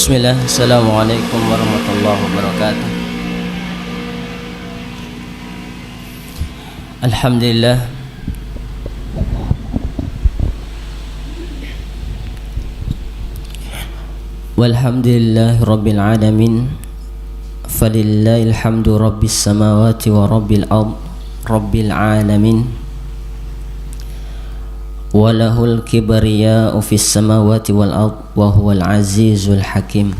Bismillah, Assalamualaikum warahmatullahi wabarakatuh. Alhamdulillah, walhamdulillahi rabbil alamin, falillahil hamdu rabbis samawati wa rabbil ard, rabbil alamin, walahul kibriya'u fis samawati wal ard wa huwal azizul hakim.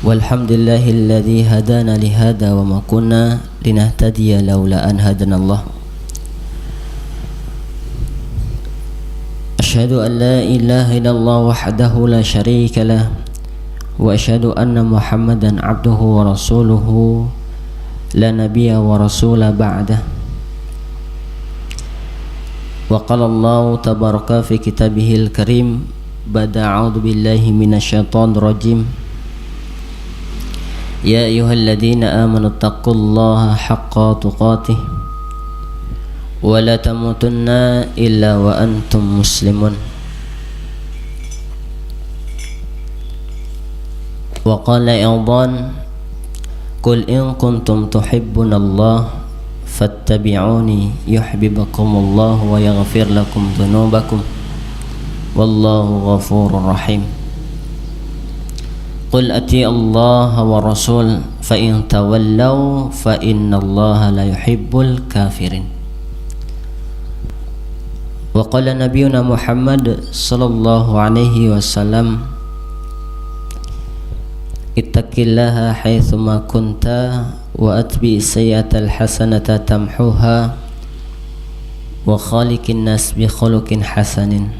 Walhamdulillahilladzi hadana li hada wa ma kunna linahtadiya laula an hadanallah. Asyhadu an la ilaha illallah wahdahu la syarika lah wa asyhadu anna Muhammadan abduhu wa rasuluhu la nabiyya wa rasula ba'dah. Wa qala Allah tabaraka fi kitabihil karim ba'da a'udzu billahi minasyaitonir rajim. Ya ayyuhalladzina amanu taqullaha haqqa tuqatih wa la tamutunna illa wa antum muslimun. Wa qala aidan qul in kuntum tuhibbunallaha fattabi'uni yuhibbukumullah wa yaghfir lakum dhunubakum wallahu ghafurur rahim. Qul ati'u Allah wa rasul fa in tawallaw fa innallaha la yuhibbul kafirin. Wa qala nabiyuna Muhammad sallallahu alaihi wasallam ittaqillaha haitsu ma kunta wa atbi sayyi'atal hasanata tamhuha wa khaliqin nas bi khuluqin hasanin.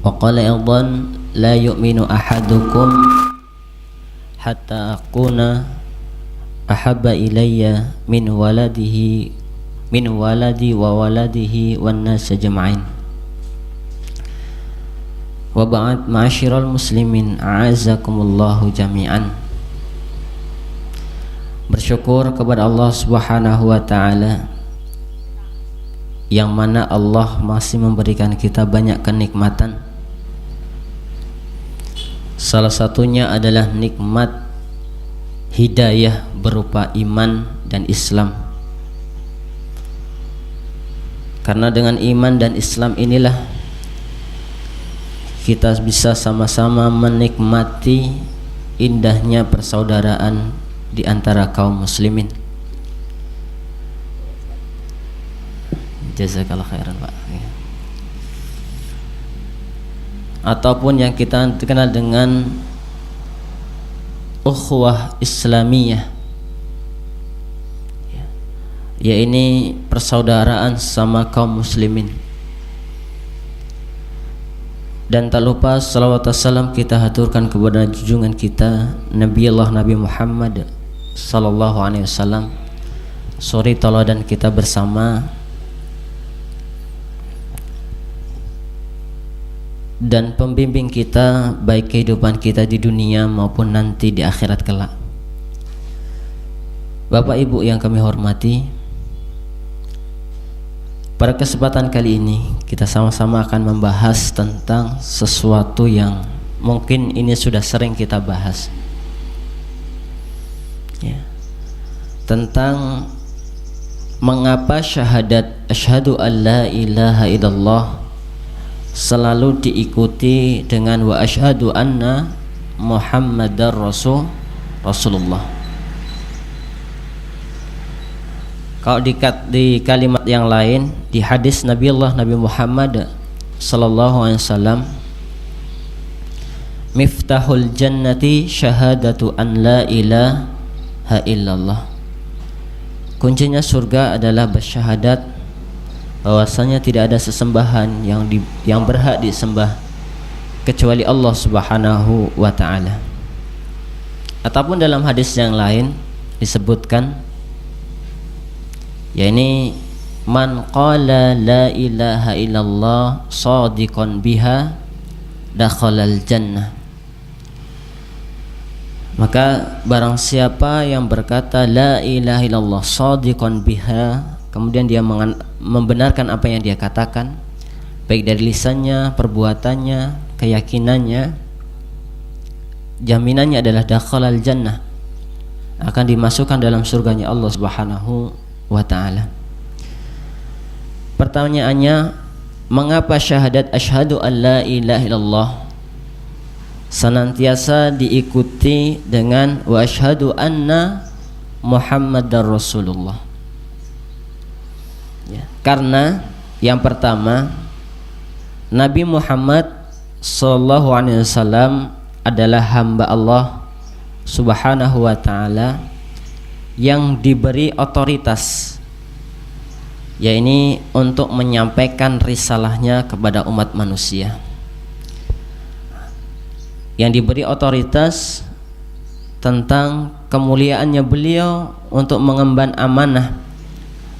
Wa qala aidan la yu'minu ahadukum hatta akuna ahabba ilayya min waladi wa waladihi wan nas jama'in. Wa ba'd, ma'asyiral muslimin, a'azakumullahu jami'an. Bersyukur kepada Allah Subhanahu wa taala yang mana Allah masih memberikan kita banyak kenikmatan. Salah satunya adalah nikmat hidayah berupa iman dan Islam. Karena dengan iman dan Islam inilah kita bisa sama-sama menikmati indahnya persaudaraan di antara kaum muslimin. Jazakallah khairan, Pak. Ataupun yang kita kenal dengan ukhuwah Islamiyah, ya ini persaudaraan sama kaum muslimin. Dan tak lupa salawat wassalam kita haturkan kepada junjungan kita Nabi Muhammad sallallahu alaihi wasallam, suri tauladan kita bersama, dan pembimbing kita baik kehidupan kita di dunia maupun nanti di akhirat kelak. Bapak Ibu yang kami hormati, pada kesempatan kali ini kita sama-sama akan membahas tentang sesuatu yang mungkin ini sudah sering kita bahas, ya, tentang mengapa syahadat asyhadu an la ilaha illallah selalu diikuti dengan wa asyhadu anna Muhammadar Rasulullah. Kalau di kalimat yang lain, di hadis Nabi Muhammad sallallahu alaihi wasallam, miftahul jannati syahadatu an la ilaha illallah. Kuncinya surga adalah bersyahadat bahwasanya tidak ada sesembahan yang berhak disembah kecuali Allah Subhanahu wa taala. Ataupun dalam hadis yang lain disebutkan, yakni man qala la ilaha illallah shadiqan biha dakhalal jannah. Maka barang siapa yang berkata la ilaha illallah shadiqan biha, kemudian dia membenarkan apa yang dia katakan, baik dari lisannya, perbuatannya, keyakinannya, jaminannya adalah dakhalal jannah, akan dimasukkan dalam surganya Allah Subhanahu wa ta'ala. Pertanyaannya, mengapa syahadat asyhadu an la ilaha illallah senantiasa diikuti dengan wa asyhadu anna Muhammadar Rasulullah? Ya, karena yang pertama, Nabi Muhammad sallallahu alaihi wasallam adalah hamba Allah Subhanahu wa ta'ala yang diberi otoritas, yaitu untuk menyampaikan risalahnya kepada umat manusia, yang diberi otoritas tentang kemuliaannya beliau untuk mengemban amanah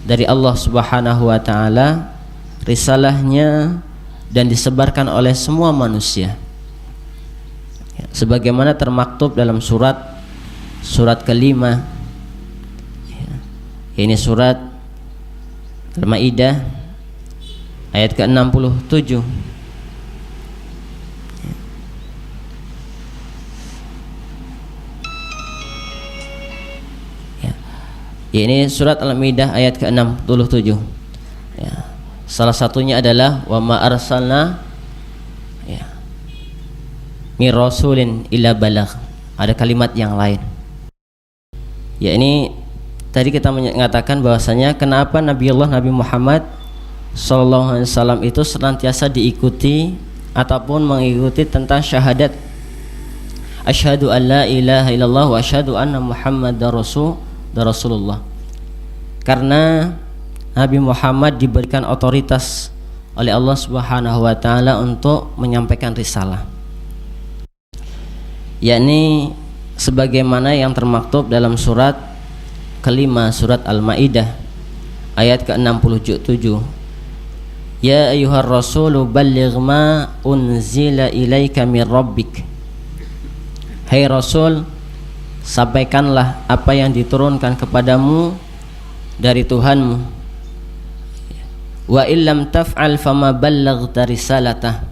dari Allah Subhanahu wa ta'ala, risalahnya, dan disebarkan oleh semua manusia, sebagaimana termaktub dalam surat kelima, ini surat Al-Maidah ayat ke-67. Ini surat Al-Maidah ayat ke-67. Ya. Salah satunya adalah wa ma arsalna mir rasulin illa balagh. Ada kalimat yang lain. Ya, ini tadi kita mengatakan bahwasanya kenapa Nabi Muhammad sallallahu alaihi wasallam itu senantiasa diikuti ataupun mengikuti tentang syahadat asyhadu an la ilaha illallah wa asyhadu anna Muhammadar Rasulullah. Karena Nabi Muhammad diberikan otoritas oleh Allah Subhanahu wa ta'ala untuk menyampaikan risalah, yakni sebagaimana yang termaktub dalam surat kelima, surat Al-Maidah ayat ke-67. Ya ayyuhar rasulu balligh ma unzila ilaika mir rabbik. Hai Rasul, sampaikanlah apa yang diturunkan kepadamu dari Tuhanmu. Wa illam taf'al fama ballaghta risalatah.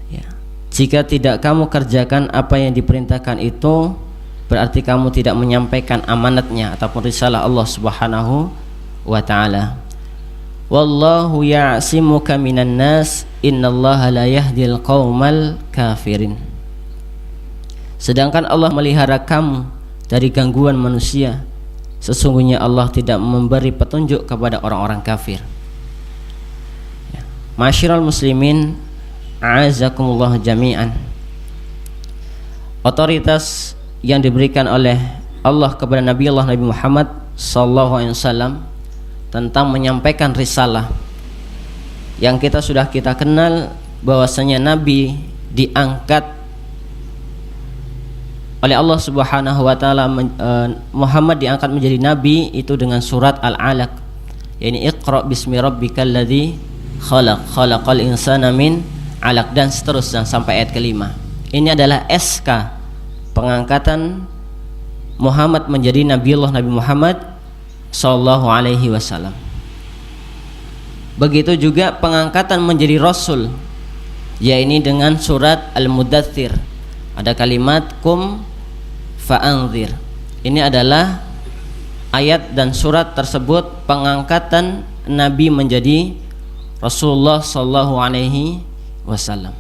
Ya. Jika tidak kamu kerjakan apa yang diperintahkan itu, berarti kamu tidak menyampaikan amanatnya ataupun risalah Allah Subhanahu wa ta'ala. Wallahu ya'simuka minan nas innallaha la yahdil qaumal kafirin. Sedangkan Allah melihara kamu dari gangguan manusia. Sesungguhnya Allah tidak memberi petunjuk kepada orang-orang kafir. Ya. Masyiral muslimin, a'azakumullah jami'an. Otoritas yang diberikan oleh Allah kepada Nabi Muhammad sallallahu alaihi wasallam tentang menyampaikan risalah, yang kita kenal bahwasanya Nabi diangkat oleh Allah Subhanahu wa ta'ala, Muhammad diangkat menjadi nabi itu dengan surat Al-Alaq, yakni Iqra bismi rabbikal ladzi khalaq, khalaqal insana min 'alaq, dan seterusnya sampai ayat kelima. Ini adalah SK pengangkatan Muhammad menjadi Nabi Muhammad sallallahu alaihi wasallam. Begitu juga pengangkatan menjadi rasul, yaitu dengan surat Al-Mudaththir. Ada kalimat kum fa'anzir. Ini adalah ayat dan surat tersebut pengangkatan Nabi menjadi Rasulullah sallallahu alaihi wasallam.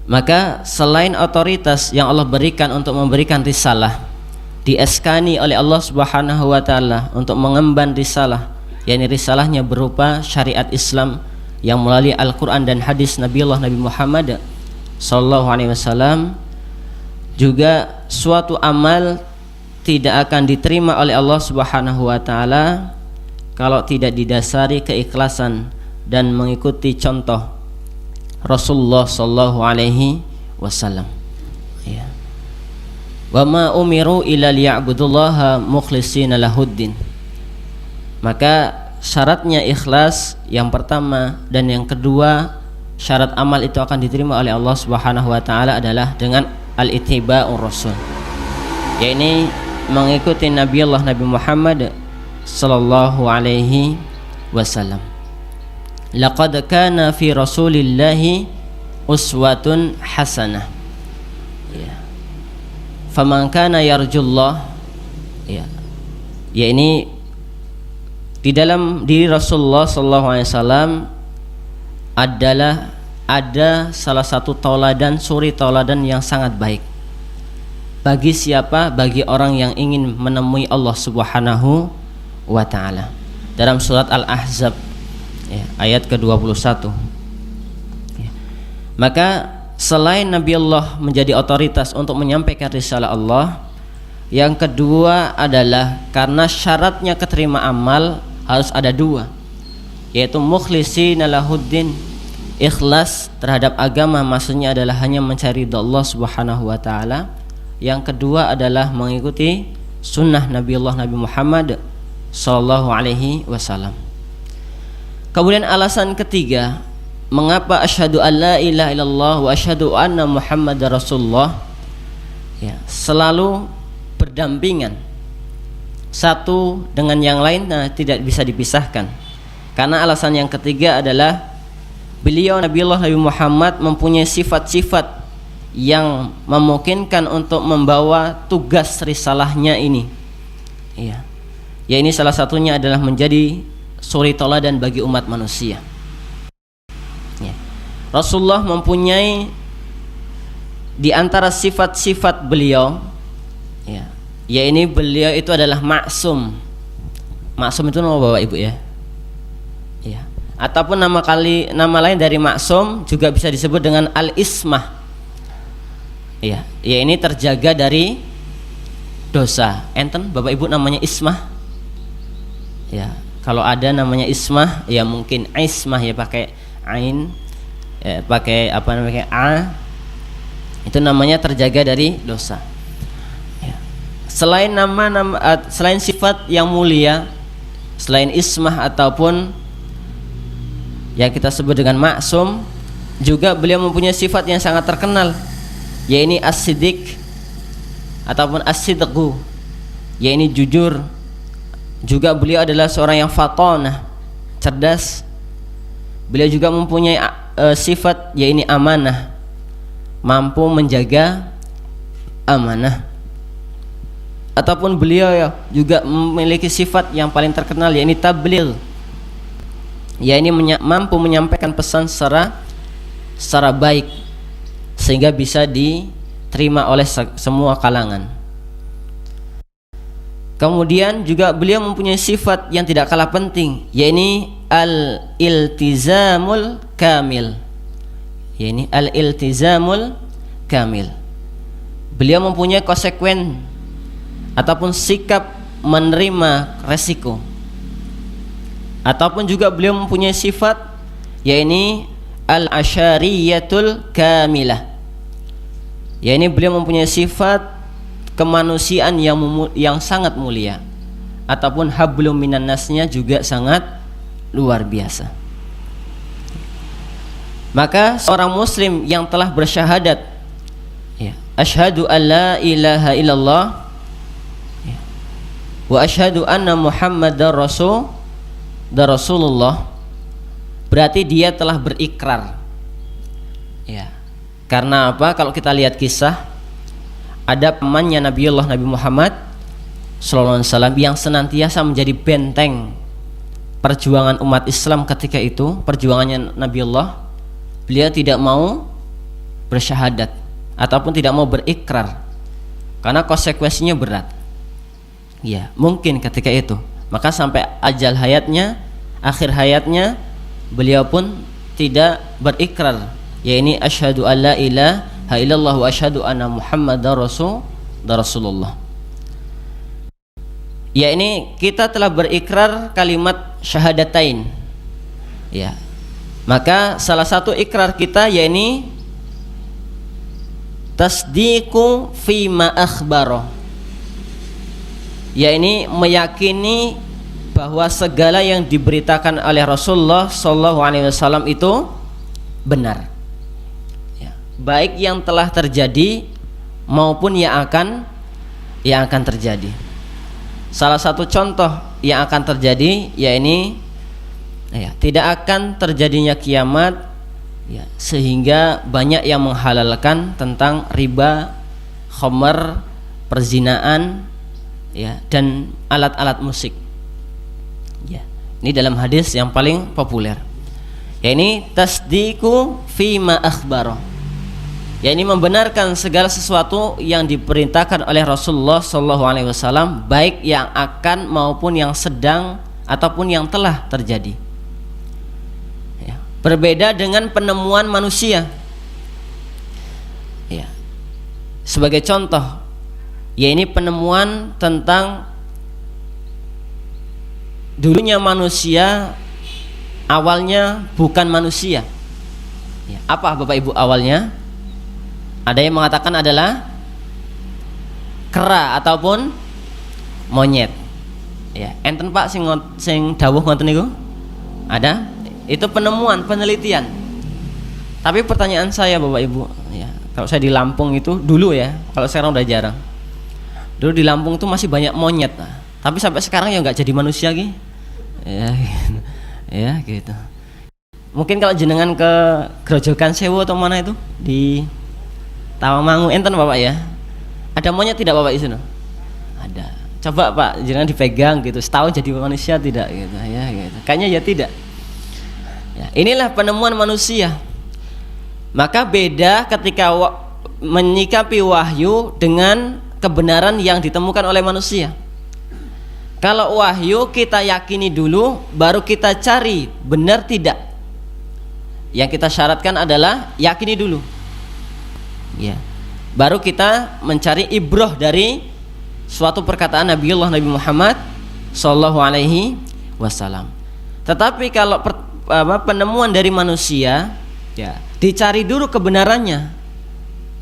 Maka selain otoritas yang Allah berikan untuk memberikan risalah, dieskani oleh Allah Subhanahu wa ta'ala untuk mengemban risalah, yakni risalahnya berupa syariat Islam yang melalui Al-Quran dan hadis Nabi Muhammad sallallahu alaihi wasallam, juga suatu amal tidak akan diterima oleh Allah Subhanahu wa ta'ala kalau tidak didasari keikhlasan dan mengikuti contoh Rasulullah sallallahu alaihi wasallam. Ya. Wa ma umiru illa liya'budullaha mukhlishina lahuddin. Maka syaratnya ikhlas yang pertama, dan yang kedua syarat amal itu akan diterima oleh Allah Subhanahu wa ta'ala adalah dengan al-ittiba'ur rasul, yaitu mengikuti Nabi Muhammad sallallahu alaihi wasallam. laqad kana fi rasulillahi uswatun hasanah. Ya. Faman kana yarjullah, ya. Ya, ini di dalam diri Rasulullah sallallahu alaihi wasallam ada salah satu tauladan, suri tauladan yang sangat baik. Bagi siapa? Bagi orang yang ingin menemui Allah Subhanahu wa taala. Dalam surat Al-Ahzab, ya, ayat ke-21. Ya. Maka selain Nabi Allah menjadi otoritas untuk menyampaikan risalah Allah, yang kedua adalah karena syaratnya keterima amal harus ada dua, yaitu mukhlishina lahuddin, ikhlas terhadap agama, maksudnya adalah hanya mencari ridha Allah Subhanahu wa taala. Yang kedua adalah mengikuti sunnah Nabi Muhammad sallallahu alaihi wasallam. Kemudian alasan ketiga, mengapa asyhadu an la ilaha illallah wa asyhadu anna Muhammadar Rasulullah, ya, selalu berdampingan satu dengan yang lain, tidak bisa dipisahkan. Karena alasan yang ketiga adalah beliau Nabi Muhammad mempunyai sifat-sifat yang memungkinkan untuk membawa tugas risalahnya ini. Ya. Ya, ini salah satunya adalah menjadi suri tauladan bagi umat manusia. Ya. Rasulullah mempunyai di antara sifat-sifat beliau, ya, ya ini beliau itu adalah maksum. Maksum itu nama Bapak Ibu, ya. Ya. Ataupun nama lain dari maksum juga bisa disebut dengan al-ismah. Ya, ya ini terjaga dari dosa. Enten Bapak Ibu namanya ismah? Ya, kalau ada namanya ismah, ya mungkin ismah, ya pakai ain, ya, pakai apa namanya a, itu namanya terjaga dari dosa. Ya. Selain sifat yang mulia, selain ismah ataupun yang kita sebut dengan maksum, juga beliau mempunyai sifat yang sangat terkenal, yaitu as-siddiq ataupun as-sidqu, yaitu jujur. Juga beliau adalah seorang yang fatonah, cerdas. Beliau juga mempunyai sifat yaitu amanah, mampu menjaga amanah. Ataupun beliau juga memiliki sifat yang paling terkenal, yaitu tabligh, yaitu mampu menyampaikan pesan secara baik sehingga bisa diterima oleh semua kalangan. Kemudian juga beliau mempunyai sifat yang tidak kalah penting, yaitu al-iltizamul kamil. Yaitu al-iltizamul kamil. Beliau mempunyai konsekuen ataupun sikap menerima resiko. Ataupun juga beliau mempunyai sifat yaitu al-asyariyatul kamilah. Yaitu beliau mempunyai sifat kemanusiaan yang sangat mulia, ataupun hablum minan nasnya juga sangat luar biasa. Maka seorang muslim yang telah bersyahadat, ya, asyhadu an la ilaha illallah, ya, wa asyhadu anna Muhammadar Rasulullah, berarti dia telah berikrar. Ya. Karena apa? Kalau kita lihat kisah, ada pamannya Nabi Muhammad sallallahu alaihi wasallam yang senantiasa menjadi benteng perjuangan umat Islam ketika itu, perjuangannya Nabi Allah. Beliau tidak mau bersyahadat ataupun tidak mau berikrar karena konsekuensinya berat. Ya, mungkin ketika itu. Maka sampai ajal hayatnya, akhir hayatnya, beliau pun tidak berikrar, yaitu asyhadu an la ilaha illallah wa asyhadu anna Muhammadar Rasulullah. Ya, ini kita telah berikrar kalimat syahadatain. Ya. Maka salah satu ikrar kita yaitu tasdiqu fima akhbaro. Ya, ini meyakini bahwa segala yang diberitakan oleh Rasulullah sallallahu alaihi wasallam itu benar. Baik yang telah terjadi maupun yang akan terjadi. Salah satu contoh yang akan terjadi yaitu Ya, tidak akan terjadinya kiamat, ya, sehingga banyak yang menghalalkan tentang riba, khamar, perzinaan, ya, dan alat-alat musik. Ya, ini dalam hadis yang paling populer. Ya, ini tasdiqu fima akhbaro. Ya, ini membenarkan segala sesuatu yang diperintahkan oleh Rasulullah SAW, baik yang akan maupun yang sedang ataupun yang telah terjadi. Ya, berbeda dengan penemuan manusia. Ya, sebagai contoh, ya, ini penemuan tentang dulunya manusia awalnya bukan manusia. Ya, apa Bapak Ibu awalnya? Ada yang mengatakan adalah kera ataupun monyet. Ya, enten Pak sing dawuh ngoten niku? Ada? Itu penemuan, penelitian. Tapi pertanyaan saya Bapak Ibu, ya, kalau saya di Lampung itu dulu, ya, kalau sekarang udah jarang. Dulu di Lampung itu masih banyak monyet. Tapi sampai sekarang ya nggak jadi manusia gitu. Ya, gitu. Ya, gitu. Mungkin kalau jenengan ke Grojogan Sewu atau mana itu di Tawamangu enten Bapak ya, ada monyet tidak Bapak di sana? Ada. Coba Pak jangan dipegang gitu, setahun jadi manusia tidak gitu ya gitu. Kayaknya ya tidak. Ya, inilah penemuan manusia. Maka beda ketika menyikapi wahyu dengan kebenaran yang ditemukan oleh manusia. Kalau wahyu kita yakini dulu, baru kita cari benar tidak. Yang kita syaratkan adalah yakini dulu. Ya, baru kita mencari ibrah dari suatu perkataan Nabi Muhammad Sallallahu Alaihi Wasallam. Tetapi kalau penemuan dari manusia, ya, dicari dulu kebenarannya.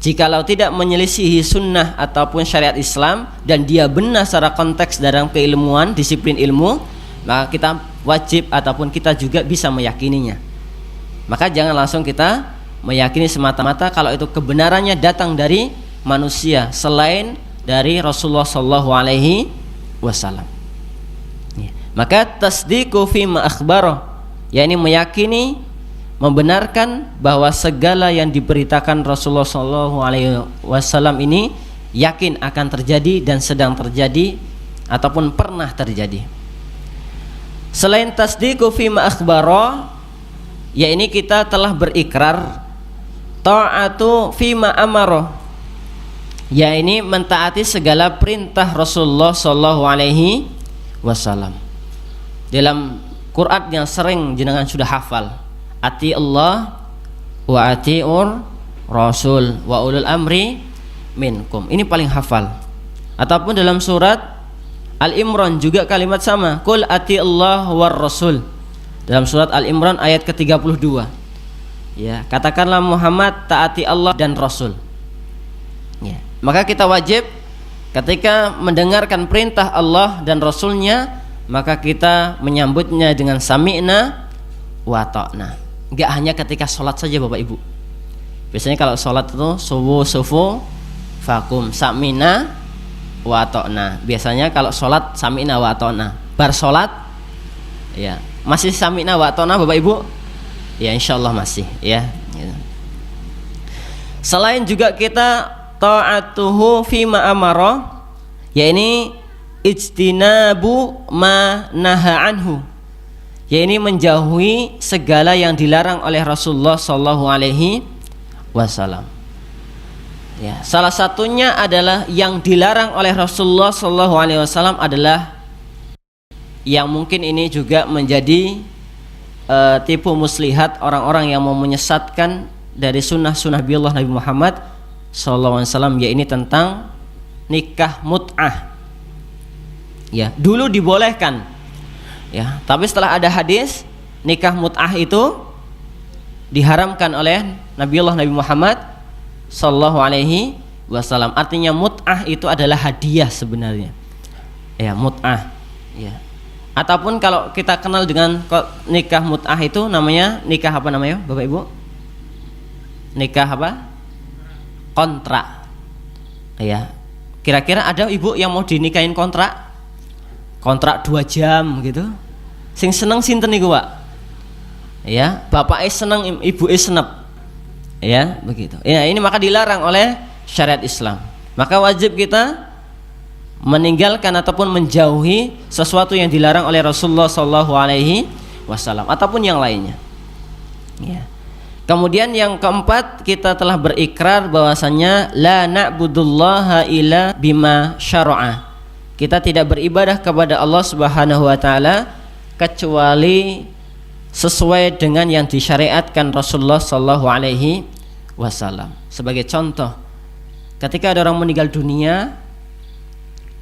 Jikalau tidak menyelisihi sunnah ataupun syariat Islam dan dia benar secara konteks dalam keilmuan, disiplin ilmu, maka kita wajib ataupun kita juga bisa meyakininya. Maka jangan langsung kita meyakini semata-mata kalau itu kebenarannya datang dari manusia selain dari Rasulullah Sallallahu Alaihi Wasallam. Ya. Maka tasdiqu fima akhbaro, yakni meyakini, membenarkan bahwa segala yang diberitakan Rasulullah Sallallahu Alaihi Wasallam ini yakin akan terjadi dan sedang terjadi ataupun pernah terjadi. Selain tasdiqu fima akhbaro, ya, ini kita telah berikrar ta'atu fima amaro, ya, ini mentaati segala perintah Rasulullah Sallallahu Alaihi Wasallam. Dalam Quran yang sering jenengan sudah hafal, ati Allah wa atiur Rasul wa ulul amri minkum, ini paling hafal. Ataupun dalam surat Al-Imran juga kalimat sama, qul ati Allah war Rasul, dalam surat Al-Imran ayat ke-32. Ya, katakanlah Muhammad taati Allah dan Rasul. Ya, maka kita wajib ketika mendengarkan perintah Allah dan Rasulnya, maka kita menyambutnya dengan sami'na wa ta'na. Enggak hanya ketika sholat saja Bapak Ibu. Biasanya kalau sholat itu sufu fakum sami'na wa ta'na. Biasanya kalau sholat sami'na wa ta'na. Bar sholat, ya, masih sami'na wa ta'na Bapak Ibu? Ya, insyaallah masih, ya. Selain juga kita ta'atuhu fima amara, ya, ini ijtinabu ma naha anhu, ya, ini menjauhi segala yang dilarang oleh Rasulullah Sallallahu Alaihi Wasallam. Ya, salah satunya adalah yang dilarang oleh Rasulullah Sallallahu Alaihi Wasallam adalah yang mungkin ini juga menjadi tipu muslihat orang-orang yang mau menyesatkan dari sunnah-sunnah Nabi Muhammad Sallallahu Alaihi Wasallam, ya, ini tentang nikah mut'ah. Ya, dulu dibolehkan, ya, tapi setelah ada hadis nikah mut'ah itu diharamkan oleh Nabi Muhammad Sallallahu Alaihi Wasallam. Artinya mut'ah itu adalah hadiah sebenarnya, ya, mut'ah, ya. Ataupun kalau kita kenal dengan nikah mut'ah itu namanya nikah apa namanya Bapak Ibu? Nikah apa? Kontrak. Ya. Kira-kira ada ibu yang mau dinikahin kontrak? Kontrak 2 jam gitu. Sing seneng sinten niku, Pak? ya, bapak seneng, ibu senep, ya begitu. Ya, ini maka dilarang oleh syariat Islam. Maka wajib kita meninggalkan ataupun menjauhi sesuatu yang dilarang oleh Rasulullah SAW ataupun yang lainnya. Ya. Kemudian yang keempat, kita telah berikrar bahwasanya la na'budullaha illa bima syara'a. Kita tidak beribadah kepada Allah Subhanahu wa taala kecuali sesuai dengan yang disyariatkan Rasulullah sallallahu alaihi wasallam. Sebagai contoh, ketika ada orang meninggal dunia,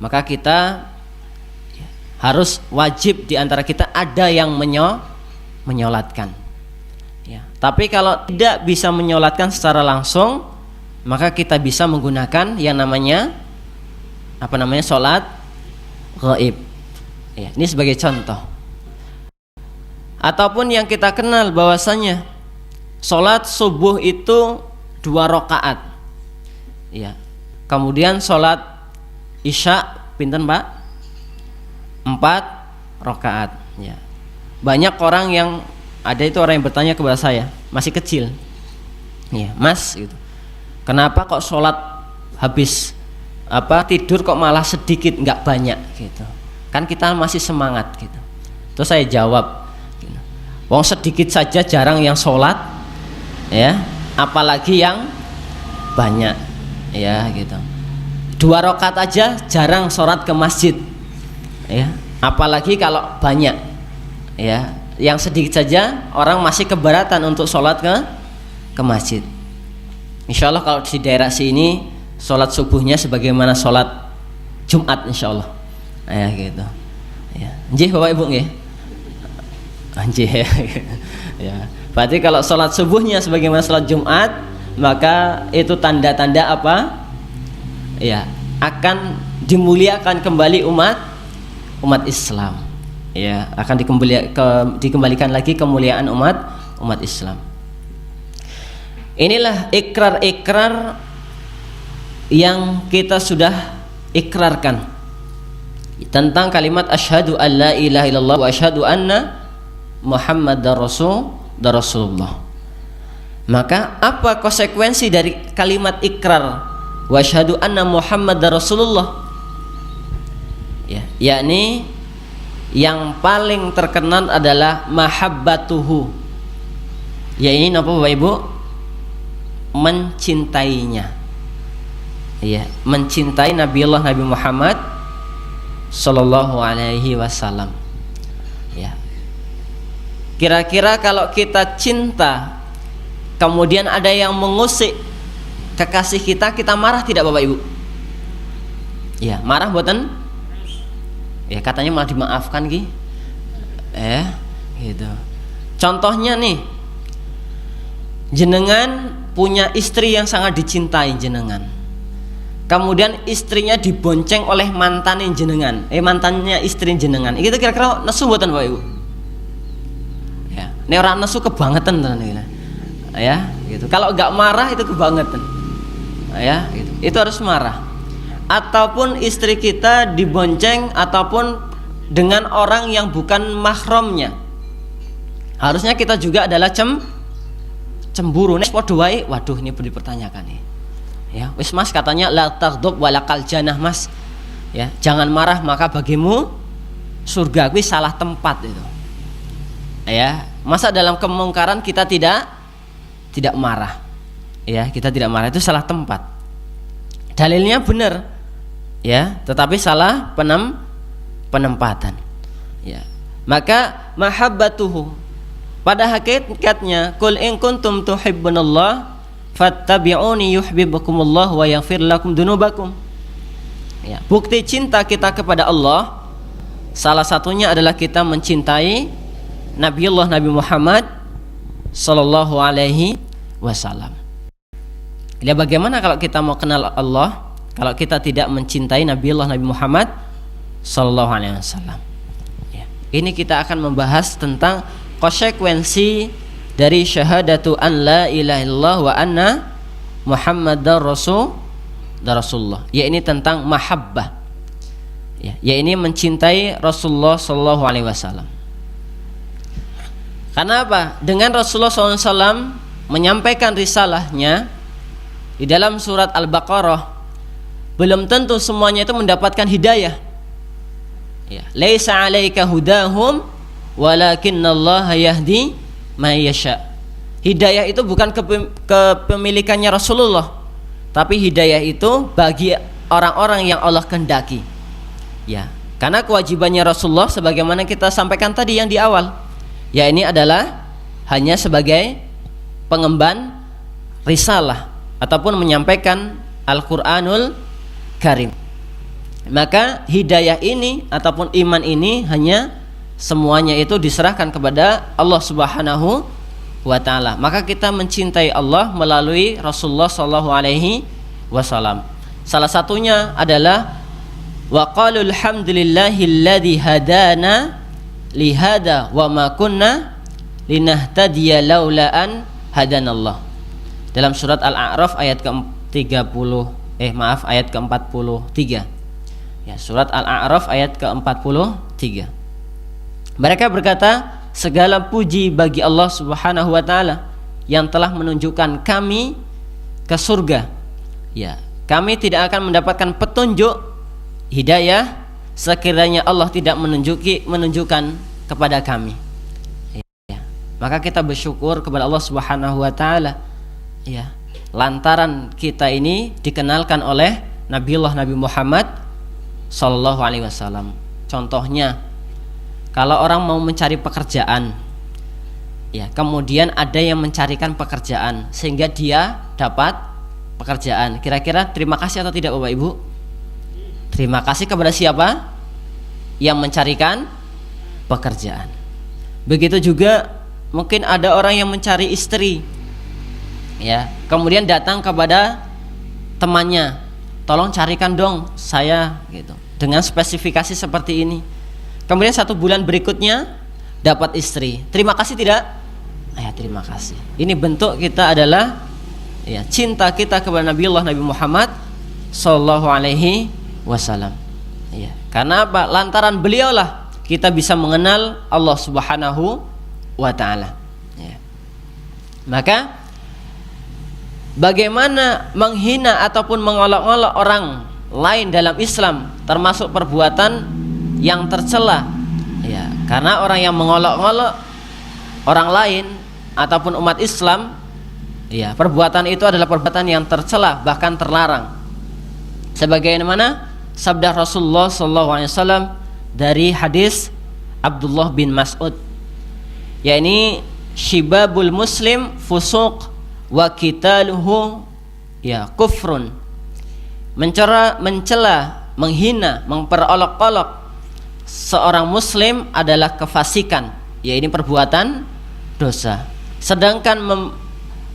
maka kita harus wajib di antara kita ada yang menyolatkan. Ya, tapi kalau tidak bisa menyolatkan secara langsung, maka kita bisa menggunakan yang namanya sholat ghaib. Ya, ini sebagai contoh. Ataupun yang kita kenal bahwasanya sholat subuh itu 2 rakaat. Ya. Kemudian sholat isya pinten Pak? 4 rakaat. Ya. Banyak orang yang ada itu orang yang bertanya kepada saya, masih kecil, ya Mas, gitu. Kenapa kok sholat habis tidur kok malah sedikit, nggak banyak, gitu. Kan kita masih semangat, gitu. Terus saya jawab, gitu. Wong sedikit saja jarang yang sholat, ya, apalagi yang banyak, ya, gitu. 2 rakaat aja jarang sholat ke masjid, ya, apalagi kalau banyak, ya. Yang sedikit saja orang masih keberatan untuk sholat ke masjid. Insya Allah kalau di daerah sini sholat subuhnya sebagaimana sholat Jumat insya Allah, ya gitu. Ya, njih Bapak Ibu nggih, njih ya. Ya. Berarti kalau sholat subuhnya sebagaimana sholat Jumat, maka itu tanda-tanda apa? Ya, akan dimuliakan kembali umat Islam. Ya, akan dikembalikan lagi kemuliaan umat Islam. Inilah ikrar-ikrar yang kita sudah ikrarkan tentang kalimat asyhadu an la ilaha illallah wa asyhadu anna muhammadar rasulullah. Maka apa konsekuensi dari kalimat ikrar wa asyhadu anna muhammadar rasulullah? Ya, yakni yang paling terkenal adalah mahabbatuhu. Ya, ini apa Bapak Ibu? Mencintainya. Ya, mencintai Nabi Muhammad sallallahu alaihi wasallam. Ya. Kira-kira kalau kita cinta, kemudian ada yang mengusik kekasih kita, kita marah tidak Bapak Ibu? Ya, marah mboten? Ya, katanya malah dimaafkan gitu. Gitu. Contohnya nih, jenengan punya istri yang sangat dicintai jenengan. Kemudian istrinya dibonceng oleh mantannya jenengan. Mantannya istri jenengan. Itu kira-kira nesu mboten Bapak Ibu? Ya, nek ora nesu kebangetan tenan iki. Ya, gitu. Kalau enggak marah itu kebangetan. Ya, gitu. Itu harus marah. Ataupun istri kita dibonceng ataupun dengan orang yang bukan mahramnya, harusnya kita juga adalah cemburu. Nek padha wae, waduh ini perlu dipertanyakan nih. Ya, wis Mas katanya la taghdab walakal jannah Mas. Ya, jangan marah maka bagimu surga. Kuwi salah tempat itu. Ya, masa dalam kemungkaran kita tidak marah. Ya, kita tidak marah itu salah tempat. Dalilnya benar. Ya, tetapi salah penempatan. Ya. Maka mahabbatuhu pada hakikatnya qul in kuntum tuhibbunallah fattabi'uni yuhibbukumullah wa yaghfir lakum dzunubakum. Ya, bukti cinta kita kepada Allah salah satunya adalah kita mencintai Nabi Muhammad sallallahu alaihi wasallam. Ya, bagaimana kalau kita mau kenal Allah kalau kita tidak mencintai Nabi Muhammad sallallahu alaihi wasallam? Ya. Ini kita akan membahas tentang konsekuensi dari syahadatu an la ilaha illallah wa anna muhammadar rasulullah. Ya, ini tentang mahabbah. Ya, ini mencintai Rasulullah sallallahu alaihi wasallam. Karena apa? Dengan Rasulullah SAW menyampaikan risalahnya di dalam surat Al-Baqarah, belum tentu semuanya itu mendapatkan hidayah. Ya, laisa 'alaika hudahum walakinnallaha yahdi may yasha. Hidayah itu bukan kepemilikannya Rasulullah, tapi hidayah itu bagi orang-orang yang Allah kehendaki. Ya, karena kewajibannya Rasulullah sebagaimana kita sampaikan tadi yang di awal, ya ini adalah hanya sebagai pengemban risalah ataupun menyampaikan Al-Qur'anul Karim. Maka hidayah ini ataupun iman ini hanya semuanya itu diserahkan kepada Allah Subhanahu wa ta'ala. Maka kita mencintai Allah melalui Rasulullah sallallahu alaihi wasallam. Salah satunya adalah wa qalu alhamdulillahilladzi hadana lihada wa ma kunna linahtadiya laula an hadanallah. Dalam surat Al-A'raf ayat ayat ke-43. Ya, surat Al-A'raf ayat ke-43. Mereka berkata, segala puji bagi Allah Subhanahu wa taala yang telah menunjukkan kami ke surga. Ya, kami tidak akan mendapatkan petunjuk hidayah sekiranya Allah tidak menunjukkan kepada kami. Ya, maka kita bersyukur kepada Allah Subhanahu wa taala. Ya, lantaran kita ini dikenalkan oleh Nabi Muhammad sallallahu alaihi wasallam. Contohnya, kalau orang mau mencari pekerjaan, ya, kemudian ada yang mencarikan pekerjaan sehingga dia dapat pekerjaan. Kira-kira terima kasih atau tidak Bapak Ibu? Terima kasih kepada siapa? Yang mencarikan pekerjaan. Begitu juga mungkin ada orang yang mencari istri, ya, kemudian datang kepada temannya, tolong carikan dong saya, gitu, dengan spesifikasi seperti ini. Kemudian 1 bulan berikutnya dapat istri. Terima kasih tidak? Ya, terima kasih. Ini bentuk kita adalah, ya, cinta kita kepada Nabi Muhammad sallallahu alaihi wasallam. Ya, karena apa? Lantaran beliaulah kita bisa mengenal Allah Subhanahu wa taala. Ya. Maka bagaimana menghina ataupun mengolok-olok orang lain dalam Islam termasuk perbuatan yang tercela, ya, karena orang yang mengolok-olok orang lain ataupun umat Islam, ya, perbuatan itu adalah perbuatan yang tercela bahkan terlarang. Sebagaimana sabda Rasulullah SAW dari hadis Abdullah bin Mas'ud, yakni shibabul muslim fusuq wa qitaluhu ya kufrun. Mencela, menghina, memperolok-olok seorang muslim adalah kefasikan, ya, ini perbuatan dosa. Sedangkan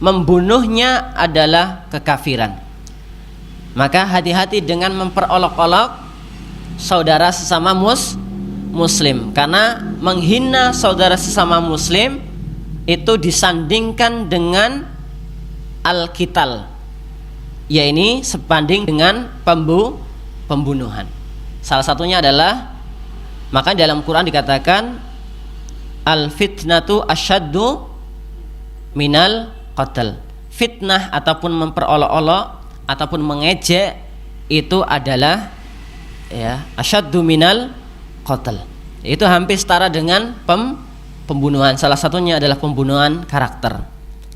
membunuhnya adalah kekafiran. Maka hati-hati dengan memperolok-olok saudara sesama muslim, karena menghina saudara sesama muslim itu disandingkan dengan al-qital, ya, ini sebanding dengan pembunuhan. Salah satunya adalah, maka dalam Quran dikatakan al-fitnatu asyaddu minal qatl. Fitnah ataupun memperolok-olok ataupun mengejek itu adalah, ya, asyaddu minal qatl. Itu hampir setara dengan pembunuhan. Salah satunya adalah pembunuhan karakter.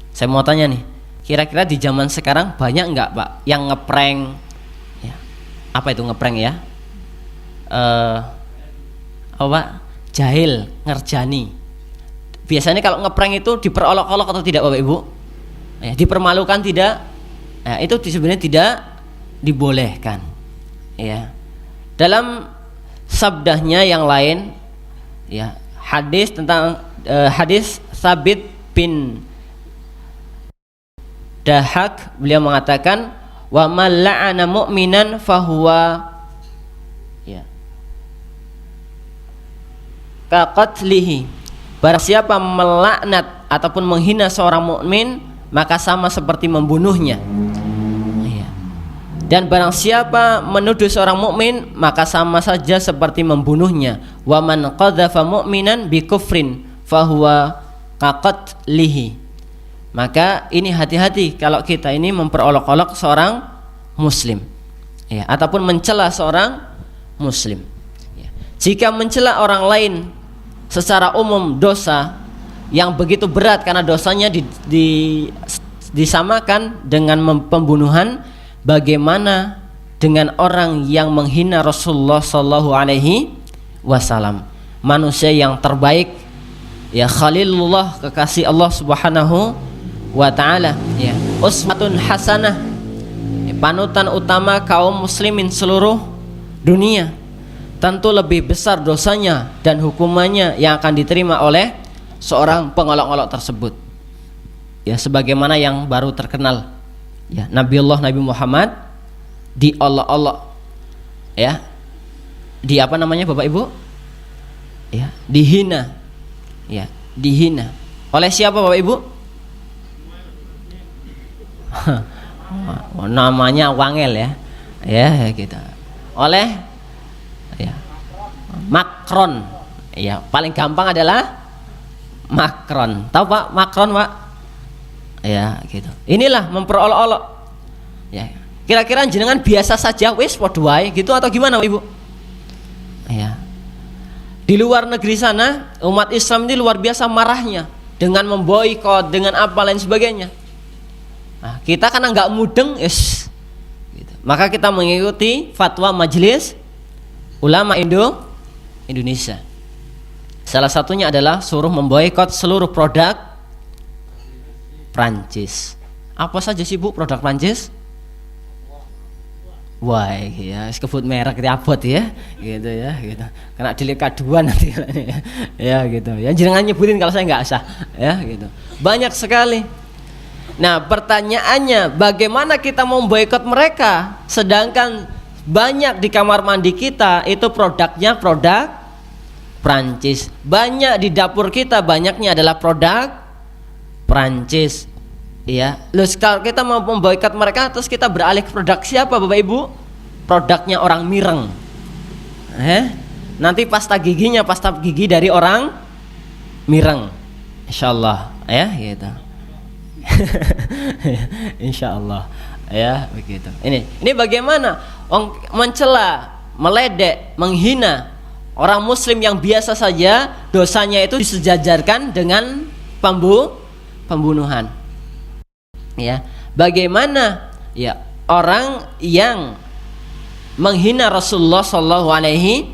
Saya mau tanya nih, kira-kira di zaman sekarang banyak enggak, Pak, yang ngeprank, ya, apa itu ngeprank, ya, Pak, jahil, ngerjani. Biasanya kalau ngeprank itu diperolok-olok atau tidak Bapak Ibu? Ya, dipermalukan tidak? Ya, itu sebenarnya tidak dibolehkan. Ya. Dalam sabdanya yang lain, ya, hadis tentang hadis Sabit bin Dahak, beliau mengatakan wa man la'ana mu'minan fahuwa, ya, kaqatlihi. Barang siapa melaknat ataupun menghina seorang mukmin, maka sama seperti membunuhnya. Ya. Dan barang siapa menuduh seorang mukmin, maka sama saja seperti membunuhnya. Wa man qadhafa mu'minan bi kufrin fahuwa kaqatlihi. Maka ini hati-hati kalau kita ini memperolok-olok seorang muslim, ya, ataupun mencela seorang muslim. Ya. Jika mencela orang lain secara umum dosa yang begitu berat karena dosanya disamakan dengan pembunuhan, bagaimana dengan orang yang menghina Rasulullah Sallallahu Alaihi Wasallam, manusia yang terbaik, ya, Khalilullah, kekasih Allah Subhanahu wa Ta'ala, ya, uswatun hasanah, ya, panutan utama kaum muslimin seluruh dunia. Tentu lebih besar dosanya dan hukumannya yang akan diterima oleh seorang pengolok-olok tersebut, ya, sebagaimana yang baru terkenal, ya, Nabi Muhammad diolok-olok, ya, di apa namanya Bapak Ibu, ya, dihina, ya, dihina oleh siapa Bapak Ibu? Namanya wangel, ya, ya, gitu, oleh, ya, Macron, ya, paling gampang adalah Macron. Tahu Pak Macron, Pak? Ya, gitu. Inilah memperolok-olok. Ya. Kira-kira jenengan biasa saja wis padha wae gitu atau gimana, Ibu? Ya. Di luar negeri sana, umat Islam ini luar biasa marahnya dengan memboikot, dengan apa lain sebagainya. Nah, kita karena nggak mudeng, yes, gitu. Maka kita mengikuti fatwa Majelis Ulama Indonesia. Salah satunya adalah suruh memboikot seluruh produk Prancis. Apa saja sih Bu produk Prancis? Wah, ya, sebut merek diabot ya, gitu ya, gitu. Kena delik aduan nanti, ya, gitu. Ya, jangan nyebutin kalau saya nggak sah, ya, gitu. Banyak sekali. Nah, pertanyaannya, bagaimana kita memboikot mereka, sedangkan banyak di kamar mandi kita itu produknya produk Prancis, banyak di dapur kita banyaknya adalah produk Prancis, ya. Loh, kalau kita mau memboikot mereka terus kita beralih ke produk siapa Bapak Ibu? Produknya orang Mireng, nanti pasta gigi dari orang Mireng, insyaallah, ya, gitu. Insyaallah, ya, begitu. Ini bagaimana mencela, meledek, menghina orang muslim yang biasa saja, dosanya itu disejajarkan dengan pembunuhan. Ya, bagaimana, ya, orang yang menghina Rasulullah Shallallahu Alaihi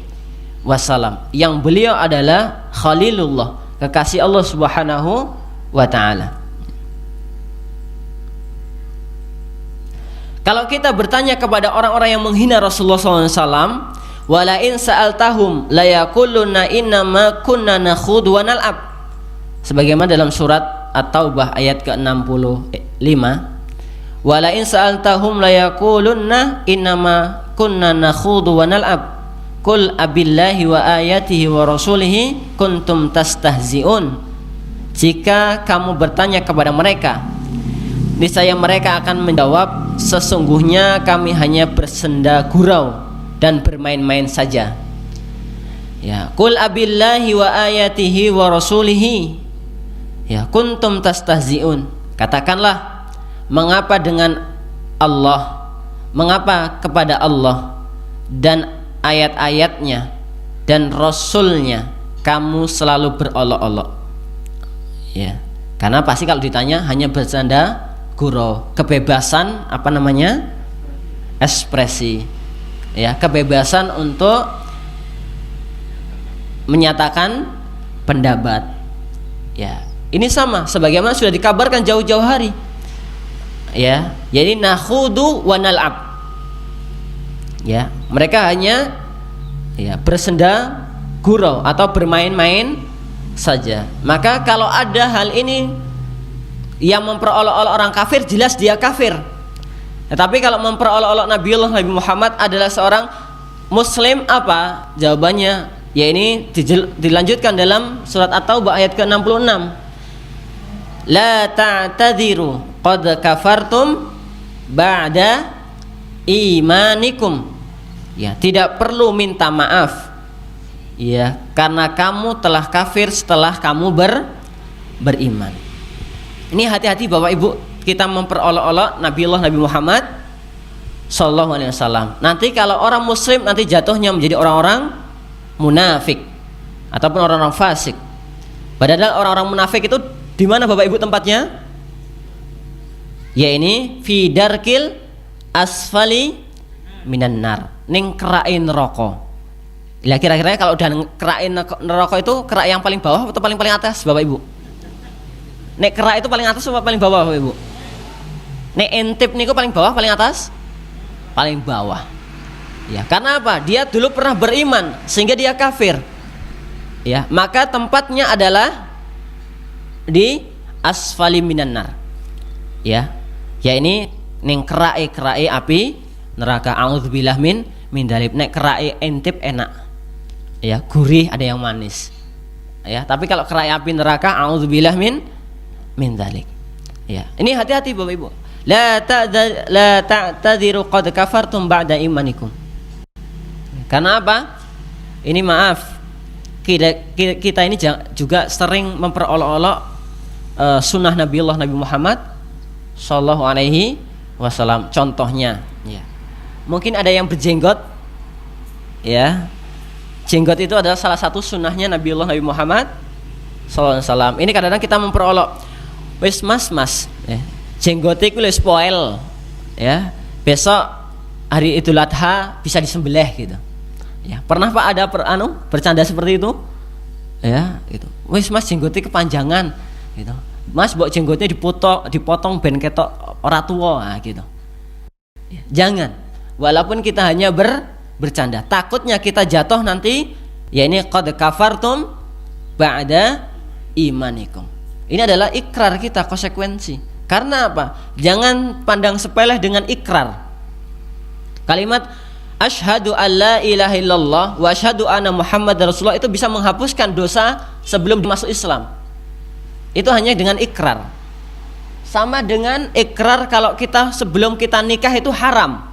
Wasallam, yang beliau adalah Khalilullah, kekasih Allah Subhanahu wa Ta'ala. Kalau kita bertanya kepada orang-orang yang menghina Rasulullah SAW, walain sa'altahum layakuluna innama kunna nakhudhu wa nal'ab, sebagaimana dalam surat At-Taubah ayat ke-65, walain sa'altahum layakuluna innama kunna nakhudhu wa nal'ab qul abillahi wa ayatihi wa rasulihi kuntum tastahzi'un. Jika kamu bertanya kepada mereka, niscaya mereka akan menjawab, sesungguhnya kami hanya bersenda gurau dan bermain-main saja. Ya, qul abillahi wa ayatihi wa rasulihi, ya, kuntum tastahzi'un. Katakanlah, mengapa dengan Allah, mengapa kepada Allah dan ayat-ayatnya dan Rasulnya kamu selalu berolok-olok. Ya, karena pasti kalau ditanya hanya bersenda gurau, kebebasan apa namanya, ekspresi, ya, kebebasan untuk menyatakan pendapat. Ya, ini sama sebagaimana sudah dikabarkan jauh-jauh hari, ya, jadi nakhudu wa nal'ab, ya, mereka hanya, ya, bersenda gurau atau bermain-main saja. Maka kalau ada hal ini yang memperolok-olok orang kafir, jelas dia kafir. Tetapi kalau memperolok-olok Nabi Muhammad adalah seorang muslim, apa jawabannya? Ya, ini dilanjutkan dalam surat At-Taubah ayat ke-66. La ta'tadiru qad kafartum ba'da imanikum. Ya, tidak perlu minta maaf, ya, karena kamu telah kafir setelah kamu beriman. Ini hati-hati Bapak Ibu, kita memperolok-olok Nabi Muhammad sallallahu alaihi wasallam. Nanti kalau orang muslim nanti jatuhnya menjadi orang-orang munafik ataupun orang-orang fasik. Padahal orang-orang munafik itu di mana Bapak Ibu tempatnya? Ya ini fi darkil asfali minan nar, ning kerai neraka. Ya kira-kira kalau udah kerai neraka itu kerai yang paling bawah atau paling atas Bapak Ibu? Nek kerak itu paling atas atau paling bawah Bapak Ibu? Nek intip niku paling bawah paling atas? Paling bawah. Ya, karena apa? Dia dulu pernah beriman sehingga dia kafir. Ya, maka tempatnya adalah di asfali minan nar. Ya. Ya ini ning kerai api neraka. A'udzubillah min dzalik. Nek kerai intip enak. Ya, gurih, ada yang manis. Ya, tapi kalau kerai api neraka a'udzubillah min dzalik. Ya, ini hati-hati Bapak Ibu. La ta'tadiru qad kafartum ba'da imanikum. Karena apa? Ini maaf, kita ini juga sering memperolok-olok sunnah Nabi Muhammad sallallahu alaihi wasallam. Contohnya, ya. Mungkin ada yang berjenggot, ya. Jenggot itu adalah salah satu sunnahnya Nabi Muhammad sallallahu alaihi wasallam. Ini kadang-kadang kita memperolok, wis mas, ya. Jenggote ku wis spoil, ya. Besok hari Idul Adha bisa disembelih gitu. Ya, pernah Pak ada bercanda seperti itu? Ya, gitu. Wis mas jenggote kepanjangan gitu. Mas mbok jenggotnya dipotong ben ketok ora tuwa, nah, gitu. Ya, jangan. Walaupun kita hanya bercanda, takutnya kita jatuh nanti ya ini qad kafartum ba'da imanikum. Ini adalah ikrar kita, konsekuensi. Karena apa? Jangan pandang sepele dengan ikrar. Kalimat asyhadu alla ilaha illallah wa asyhadu anna muhammadar rasulullah itu bisa menghapuskan dosa sebelum masuk Islam. Itu hanya dengan ikrar. Sama dengan ikrar kalau kita sebelum kita nikah itu haram.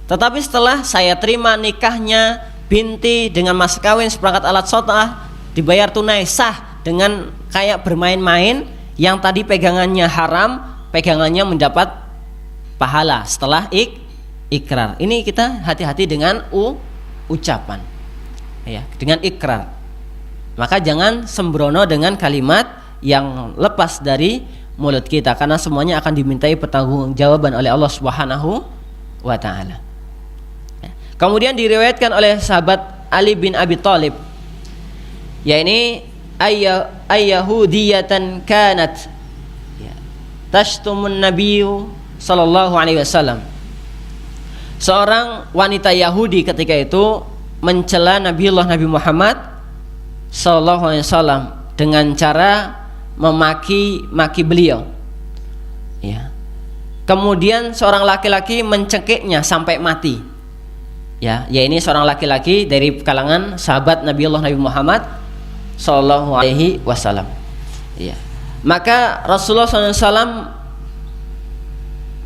Tetapi setelah saya terima nikahnya binti dengan mas kawin seperangkat alat sotah dibayar tunai sah dengan kayak bermain-main. Yang tadi pegangannya haram, pegangannya mendapat pahala setelah ikrar. Ini kita hati-hati dengan ucapan, ya, dengan ikrar. Maka jangan sembrono dengan kalimat yang lepas dari mulut kita, karena semuanya akan dimintai pertanggungjawaban oleh Allah Subhanahu wa taala. Kemudian diriwayatkan oleh sahabat Ali bin Abi Thalib, ya ini ayyahudiyatan kanat tashtumun nabiyyu sallallahu alaihi wasallam. Seorang wanita Yahudi ketika itu mencela Nabi Muhammad sallallahu alaihi wasallam dengan cara memaki-maki beliau. Ya. Kemudian seorang laki-laki mencekiknya sampai mati. Ya, ini seorang laki-laki dari kalangan sahabat Nabi Muhammad sallallahu alaihi wasallam. Ya. Maka Rasulullah SAW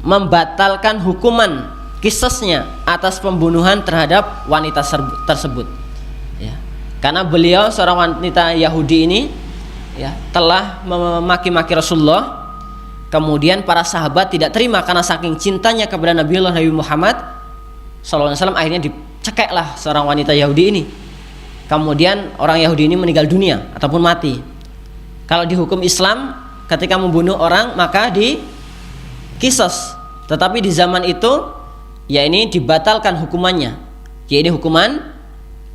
membatalkan hukuman kisasnya atas pembunuhan terhadap wanita tersebut. Ya. Karena beliau seorang wanita Yahudi ini, ya, telah memaki-maki Rasulullah. Kemudian para sahabat tidak terima karena saking cintanya kepada Nabi Muhammad SAW, akhirnya dicekeklah seorang wanita Yahudi ini. Kemudian orang Yahudi ini meninggal dunia ataupun mati. Kalau di hukum Islam ketika membunuh orang maka dikisos. Tetapi di zaman itu ya ini dibatalkan hukumannya. Jadi hukuman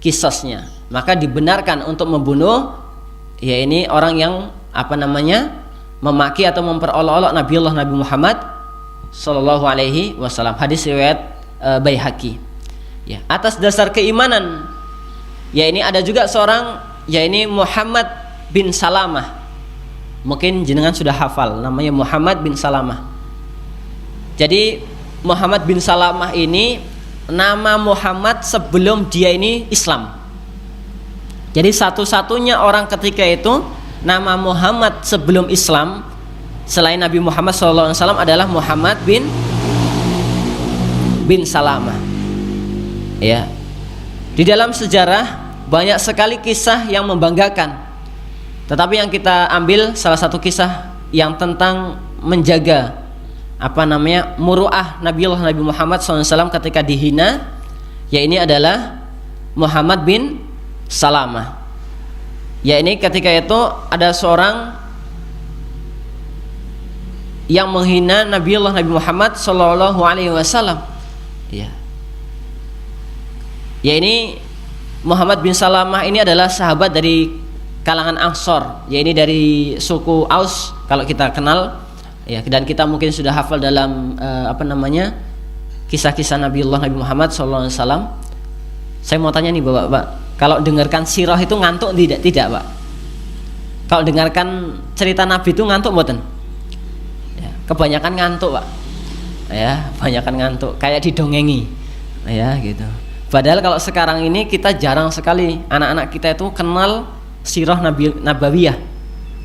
kisosnya. Maka dibenarkan untuk membunuh ya ini orang yang memaki atau memperolok-olok Nabi Muhammad sallallahu alaihi wasallam. Hadis riwayat Baihaqi. Ya, atas dasar keimanan, ya ini ada juga seorang ya ini Muhammad bin Salamah. Mungkin jenengan sudah hafal namanya Muhammad bin Salamah. Jadi Muhammad bin Salamah ini nama Muhammad sebelum dia ini Islam. Jadi satu-satunya orang ketika itu nama Muhammad sebelum Islam selain Nabi Muhammad SAW adalah Muhammad bin Salamah. Ya. Di dalam sejarah banyak sekali kisah yang membanggakan. Tetapi yang kita ambil salah satu kisah yang tentang menjaga muru'ah Nabi Muhammad SAW ketika dihina, ya ini adalah Muhammad bin Salamah. Ya ini ketika itu ada seorang yang menghina Nabi Muhammad SAW. Ya. Ya ini Muhammad bin Salamah ini adalah sahabat dari kalangan Ansor. Ya ini dari suku Aus kalau kita kenal. Ya, dan kita mungkin sudah hafal dalam kisah-kisah Nabi Muhammad SAW. Saya mau tanya nih Bapak, kalau dengarkan sirah itu ngantuk tidak? Tidak Pak. Kalau dengarkan cerita Nabi itu ngantuk mboten? Ya, kebanyakan ngantuk Pak. Ya, kebanyakan ngantuk, kayak didongengi. Ya, gitu. Padahal kalau sekarang ini kita jarang sekali anak-anak kita itu kenal sirah Nabawiyah.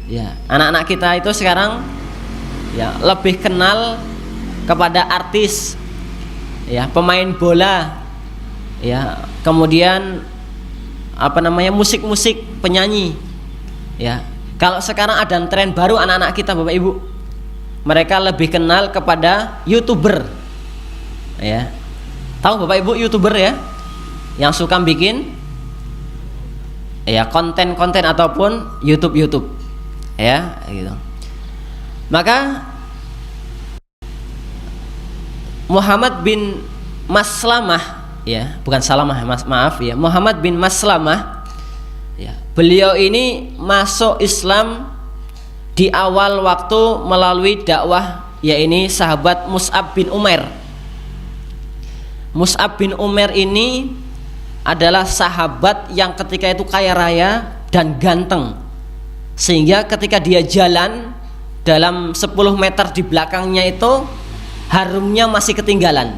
Ya, anak-anak kita itu sekarang ya lebih kenal kepada artis, ya, pemain bola, ya, kemudian musik-musik, penyanyi, ya. Kalau sekarang ada tren baru anak-anak kita Bapak Ibu, mereka lebih kenal kepada YouTuber, ya. Tahu Bapak Ibu YouTuber ya, yang suka bikin ya konten-konten ataupun YouTube, ya, gitu. Maka Muhammad bin Maslamah, ya, bukan Salamah, maaf ya, Muhammad bin Maslamah, ya, beliau ini masuk Islam di awal waktu melalui dakwah, ya ini sahabat Mus'ab bin Umair. Mus'ab bin Umair ini adalah sahabat yang ketika itu kaya raya dan ganteng, sehingga ketika dia jalan dalam 10 meter di belakangnya itu harumnya masih ketinggalan,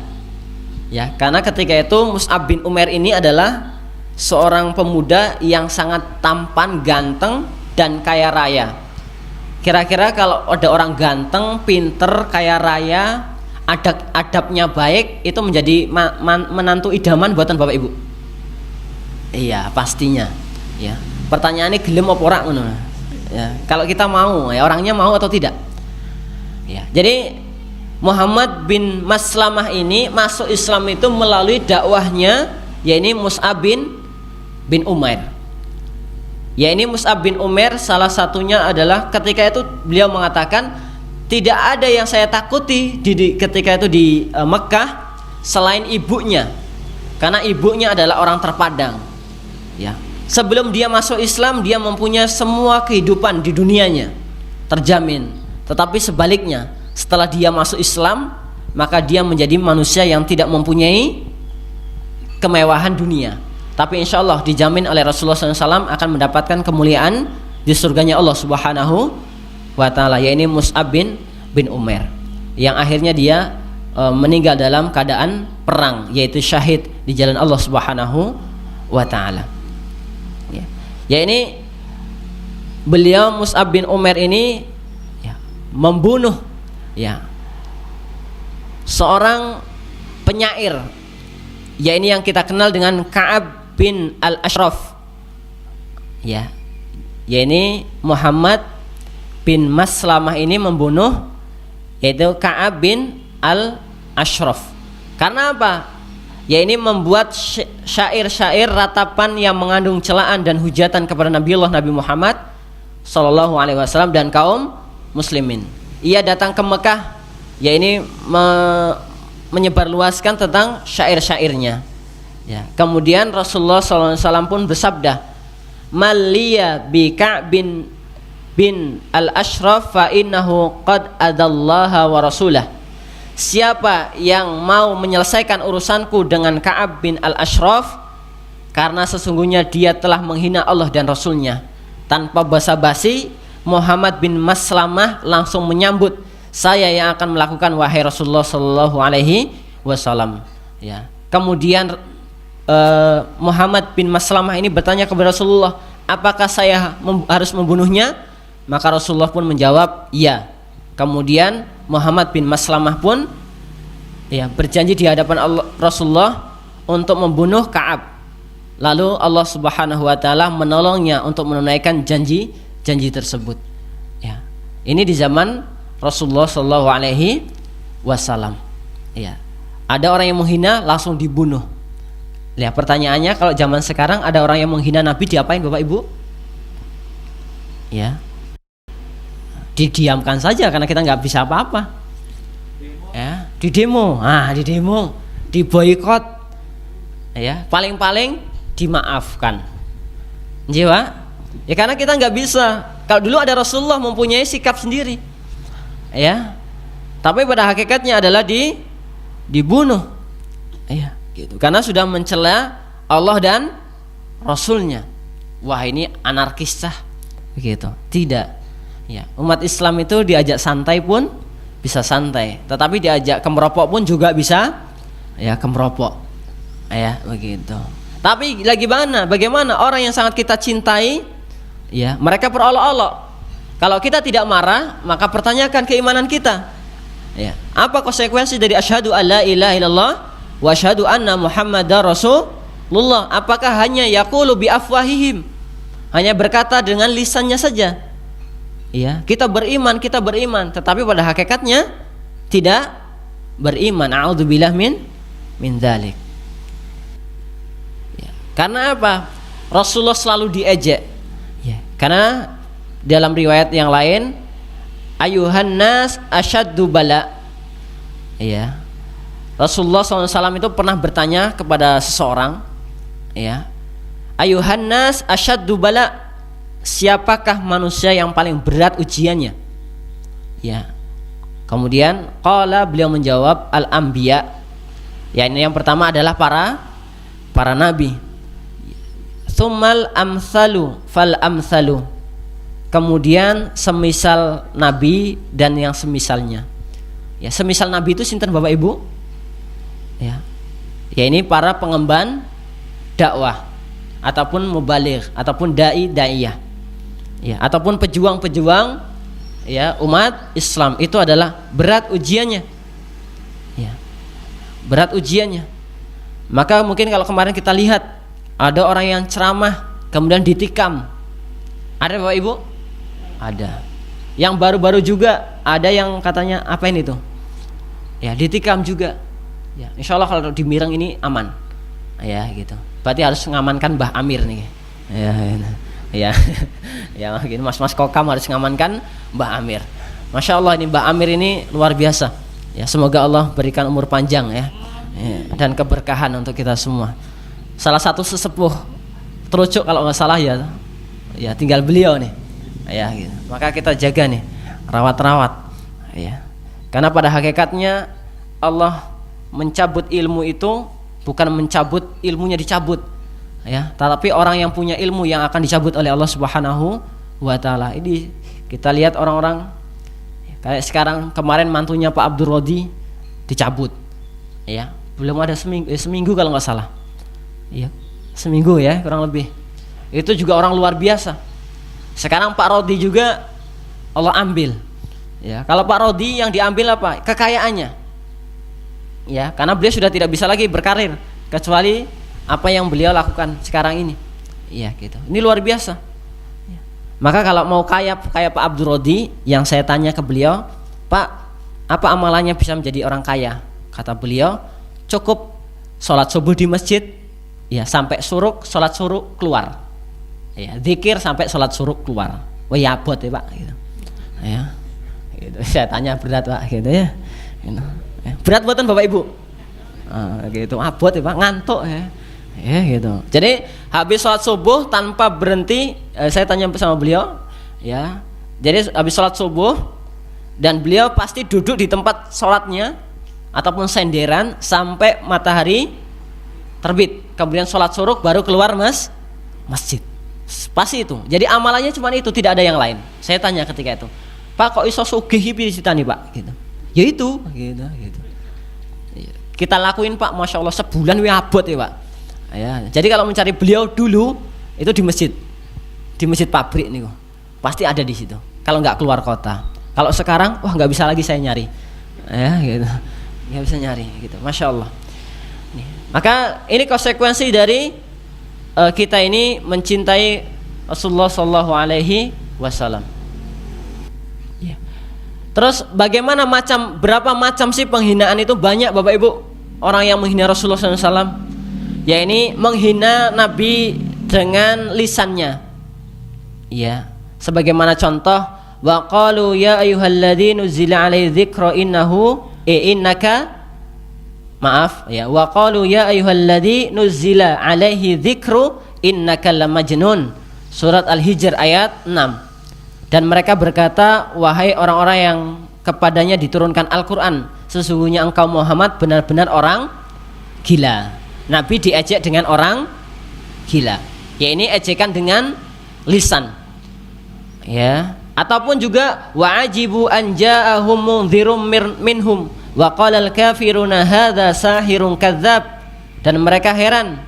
ya, karena ketika itu Mus'ab bin Umair ini adalah seorang pemuda yang sangat tampan, ganteng, dan kaya raya. Kira-kira kalau ada orang ganteng, pinter, kaya raya, adabnya baik, itu menjadi menantu idaman buatan Bapak Ibu? Iya, pastinya, ya. Pertanyaannya gelem apa ora ngono. Ya, kalau kita mau, ya, orangnya mau atau tidak, ya. Jadi Muhammad bin Maslamah ini masuk Islam itu melalui dakwahnya, ya ini Mus'ab bin Umair. Ya ini Mus'ab bin Umair salah satunya adalah ketika itu beliau mengatakan tidak ada yang saya takuti ketika itu di Mekah selain ibunya, karena ibunya adalah orang terpandang, ya. Sebelum dia masuk Islam, dia mempunyai semua kehidupan di dunianya terjamin. Tetapi sebaliknya, setelah dia masuk Islam, maka dia menjadi manusia yang tidak mempunyai kemewahan dunia. Tapi insya Allah dijamin oleh Rasulullah SAW akan mendapatkan kemuliaan di surganya Allah Subhanahu wa Ta'ala. Yaitu Mus'ab bin Umair, yang akhirnya dia meninggal dalam keadaan perang, yaitu syahid di jalan Allah Subhanahu wa Ta'ala. Ya ini beliau Mus'ab bin Umair ini, ya, membunuh, ya, seorang penyair, ya ini yang kita kenal dengan Ka'ab bin al-Ashraf, ya ini Muhammad bin Maslamah ini membunuh yaitu Ka'ab bin al-Ashraf. Karena apa? Ya ini membuat syair-syair ratapan yang mengandung celaan dan hujatan kepada Nabi Muhammad SAW dan kaum muslimin. Ia datang ke Mekah, ya ini menyebarluaskan tentang syair-syairnya, ya. Kemudian Rasulullah SAW pun bersabda, "Maliya bi Ka'b bin al-Ashraf fa innahu qad adallaha wa rasulah." Siapa yang mau menyelesaikan urusanku dengan Ka'ab bin al-Ashraf, karena sesungguhnya dia telah menghina Allah dan Rasulnya. Tanpa basa-basi, Muhammad bin Maslamah langsung menyambut, saya yang akan melakukan wahai Rasulullah Sallallahu Alaihi Wasallam. Ya. Kemudian Muhammad bin Maslamah ini bertanya kepada Rasulullah, apakah saya harus membunuhnya? Maka Rasulullah pun menjawab, iya. Kemudian Muhammad bin Maslamah pun, ya, berjanji di hadapan Rasulullah untuk membunuh Ka'ab. Lalu Allah Subhanahu wa Ta'ala menolongnya untuk menunaikan janji janji tersebut. Ya. Ini di zaman Rasulullah Shallallahu Alaihi Wasallam. Ya. Ada orang yang menghina langsung dibunuh. Ya, pertanyaannya kalau zaman sekarang ada orang yang menghina Nabi diapain Bapak Ibu? Ya, didiamkan saja karena kita nggak bisa apa-apa. Ya, di demo, di boikot. Ya, paling-paling dimaafkan. Jiwa? Ya karena kita nggak bisa. Kalau dulu ada Rasulullah mempunyai sikap sendiri. Ya, tapi pada hakikatnya adalah dibunuh. Ya, gitu. Karena sudah mencela Allah dan Rasulnya. Wah, ini anarkis sah. Begitu. Tidak. Ya, umat Islam itu diajak santai pun bisa santai, tetapi diajak kemeropok pun juga bisa ya kemeropok. Ya, begitu. Tapi bagaimana orang yang sangat kita cintai, ya, mereka berolok-olok. Kalau kita tidak marah, maka pertanyakan keimanan kita. Ya, apa konsekuensi dari asyhadu alla ilaha illallah wa asyhadu anna muhammadar rasulullah? Apakah hanya yaqulu bi afwahihim? Hanya berkata dengan lisannya saja. Ya, kita beriman, tetapi pada hakikatnya tidak beriman. A'udzubillah min dzalik. Ya, karena apa? Rasulullah selalu diejek. Ya, karena dalam riwayat yang lain, ayuhan nas asyaddu bala. Ya. Rasulullah SAW itu pernah bertanya kepada seseorang, ya, ayuhan nas asyaddu bala, siapakah manusia yang paling berat ujiannya? Ya. Kemudian beliau menjawab al-anbiya. Ya, ini yang pertama adalah para nabi. Tsummal amsalu fal amsalu. Kemudian semisal nabi dan yang semisalnya. Ya, semisal nabi itu sinten Bapak Ibu? Ya. Ya, ini para pengemban dakwah ataupun mubaligh ataupun daiyah. Ya, ataupun pejuang-pejuang ya umat Islam, itu adalah berat ujiannya. Ya. Berat ujiannya. Maka mungkin kalau kemarin kita lihat ada orang yang ceramah kemudian ditikam. Ada Bapak Ibu? Ada. Yang baru-baru juga ada yang katanya apain itu? Ya, ditikam juga. Ya, insyaallah kalau di Mireng ini aman. Ya, gitu. Berarti harus mengamankan Mbah Amir nih. Ya, ya, ya, gini mas-mas kokam harus mengamankan Mbah Amir. Masya Allah, ini Mbah Amir ini luar biasa. Ya, semoga Allah berikan umur panjang ya, dan keberkahan untuk kita semua. Salah satu sesepuh terucuk kalau nggak salah ya tinggal beliau nih. Ya, gitu. Maka kita jaga nih, rawat. Ya, karena pada hakikatnya Allah mencabut ilmu itu bukan mencabut ilmunya dicabut. Ya, tetapi orang yang punya ilmu yang akan dicabut oleh Allah Subhanahu wa taala. Ini kita lihat orang-orang kayak sekarang, kemarin mantunya Pak Abdul Rodi dicabut. Ya, belum ada seminggu kalau nggak salah. Iya, seminggu ya kurang lebih. Itu juga orang luar biasa. Sekarang Pak Rodi juga Allah ambil. Ya, kalau Pak Rodi yang diambil apa? Kekayaannya. Ya, karena beliau sudah tidak bisa lagi berkarir kecuali apa yang beliau lakukan sekarang ini. Iya, gitu. Ini luar biasa. Ya. Maka kalau mau kayak Pak Abdul Rodi, yang saya tanya ke beliau, Pak, apa amalannya bisa menjadi orang kaya? Kata beliau, cukup sholat subuh di masjid, ya, sampai suruk, sholat suruk keluar. Ya, zikir sampai sholat suruk keluar. Wah, ya abot ya Pak. Gitu. Ya, gitu. Saya tanya berat Pak, gitu ya. Gitu. Berat buatan Bapak Ibu. Gitu, abot ya Pak, ngantuk ya. Ya, gitu. Jadi habis sholat subuh tanpa berhenti, saya tanya sama beliau, ya. Jadi habis sholat subuh dan beliau pasti duduk di tempat sholatnya ataupun senderan sampai matahari terbit. Kemudian sholat suruk baru keluar masjid. Pasti itu. Jadi amalannya cuma itu, tidak ada yang lain. Saya tanya ketika itu, Pak, kok iso sugih iki nih Pak? Gitu. Ya itu, gitu. Kita lakuin Pak, masya Allah sebulan wi abot ya Pak. Ya, jadi kalau mencari beliau dulu itu di masjid pabrik nih, pasti ada di situ. Kalau nggak keluar kota. Kalau sekarang, wah nggak bisa lagi saya nyari. Ya, gitu. Nggak bisa nyari, gitu. Masya Allah. Nih. Maka ini konsekuensi dari kita ini mencintai Rasulullah Shallallahu Alaihi wasallam. Ya. Terus berapa macam sih penghinaan itu? Banyak Bapak Ibu orang yang menghina Rasulullah SAW. Ya, ini menghina Nabi dengan lisannya. Ya, sebagaimana contoh, wa qalu ya ayyuhalladzi nuzila alaihi dzikra wa qalu ya ayyuhalladzi nuzila alaihi dzikru innaka lamajnun. Surat Al-Hijr ayat 6. Dan mereka berkata, wahai orang-orang yang kepadanya diturunkan Al-Qur'an, sesungguhnya engkau Muhammad benar-benar orang gila. Nabi diejek dengan orang gila. Ya, ini ejekan dengan lisan. Ya, ataupun juga wa'ajibu an ja'ahum mundzirum minhum wa qala al-kafiruna hadza sahirun kadzdzab. Dan mereka heran.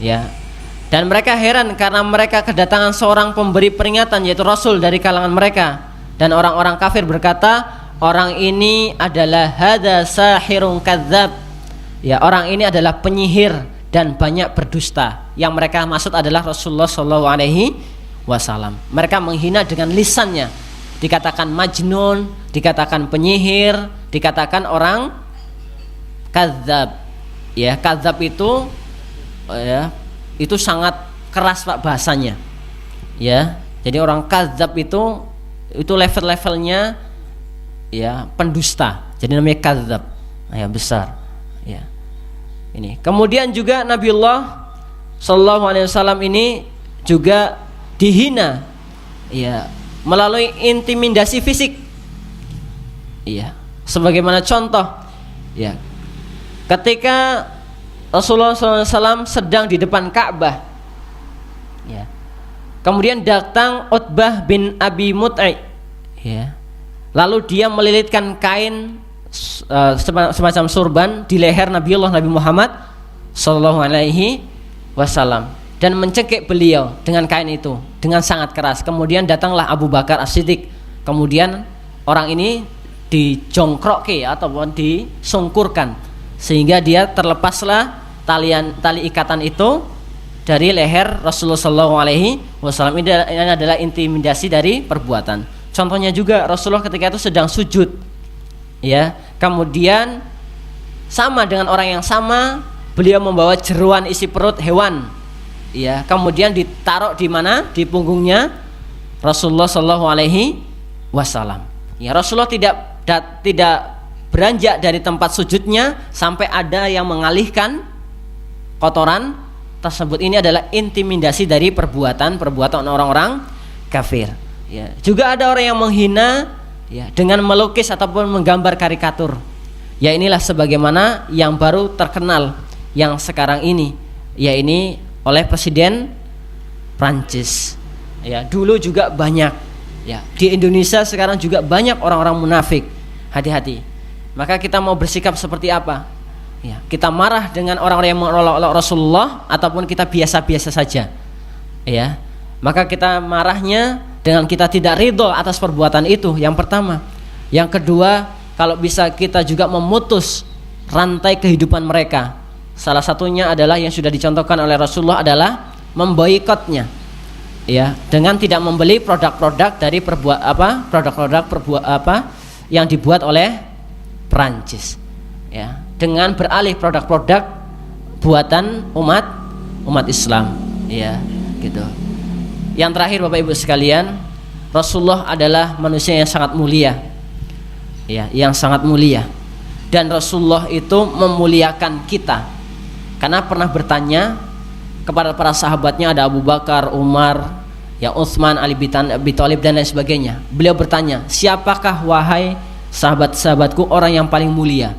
Ya. Dan mereka heran karena mereka kedatangan seorang pemberi peringatan, yaitu Rasul dari kalangan mereka. Dan orang-orang kafir berkata, orang ini adalah hadza sahirun kadzdzab. Ya, orang ini adalah penyihir dan banyak berdusta. Yang mereka maksud adalah Rasulullah SAW. Mereka menghina dengan lisannya. Dikatakan majnun, dikatakan penyihir, dikatakan orang kadzdzab. Ya, kadzdzab itu itu sangat keras Pak bahasanya. Ya, jadi orang kadzdzab itu level-levelnya ya pendusta. Jadi namanya kadzdzab. Ya, besar. Ya. Ini. Kemudian juga Nabiullah sallallahu alaihi wasallam ini juga dihina ya melalui intimidasi fisik. Iya. Sebagaimana contoh ya, ketika Rasulullah SAW sedang di depan Ka'bah ya, kemudian datang Utbah bin Abi Mut'i ya, lalu dia melilitkan kain semacam surban di leher Nabi Muhammad sallallahu alaihi wasallam dan mencekik beliau dengan kain itu dengan sangat keras. Kemudian datanglah Abu Bakar As-Siddiq. Kemudian orang ini dijongkrokke ataupun disungkurkan sehingga dia terlepaslah tali ikatan itu dari leher Rasulullah sallallahu alaihi wasallam. Ini adalah intimidasi dari perbuatan. Contohnya juga Rasulullah ketika itu sedang sujud. Ya, kemudian sama dengan orang yang sama, beliau membawa jeruan isi perut hewan. Ya, kemudian ditaruh di mana? Di punggungnya Rasulullah sallallahu alaihi wasallam. Ya, Rasulullah tidak beranjak dari tempat sujudnya sampai ada yang mengalihkan kotoran tersebut. Ini adalah intimidasi dari perbuatan orang-orang kafir. Ya, juga ada orang yang menghina ya dengan melukis ataupun menggambar karikatur. Ya, inilah sebagaimana yang baru terkenal yang sekarang ini, ya ini oleh Presiden Prancis. Ya, dulu juga banyak. Ya, di Indonesia sekarang juga banyak orang-orang munafik. Hati-hati. Maka kita mau bersikap seperti apa? Ya, kita marah dengan orang-orang yang menolak Rasulullah ataupun kita biasa-biasa saja. Ya, maka kita marahnya dengan kita tidak ridho atas perbuatan itu. Yang pertama. Yang kedua, kalau bisa kita juga memutus rantai kehidupan mereka. Salah satunya adalah yang sudah dicontohkan oleh Rasulullah adalah memboikotnya. Ya, dengan tidak membeli produk-produk dari yang dibuat oleh Prancis. Ya, dengan beralih produk-produk buatan umat Islam. Ya, gitu. Yang terakhir Bapak Ibu sekalian, Rasulullah adalah manusia yang sangat mulia. Ya, yang sangat mulia. Dan Rasulullah itu memuliakan kita. Karena pernah bertanya kepada para sahabatnya, ada Abu Bakar, Umar, ya Utsman, Ali bin Abi Thalib dan lain sebagainya. Beliau bertanya, "Siapakah wahai sahabat-sahabatku orang yang paling mulia?"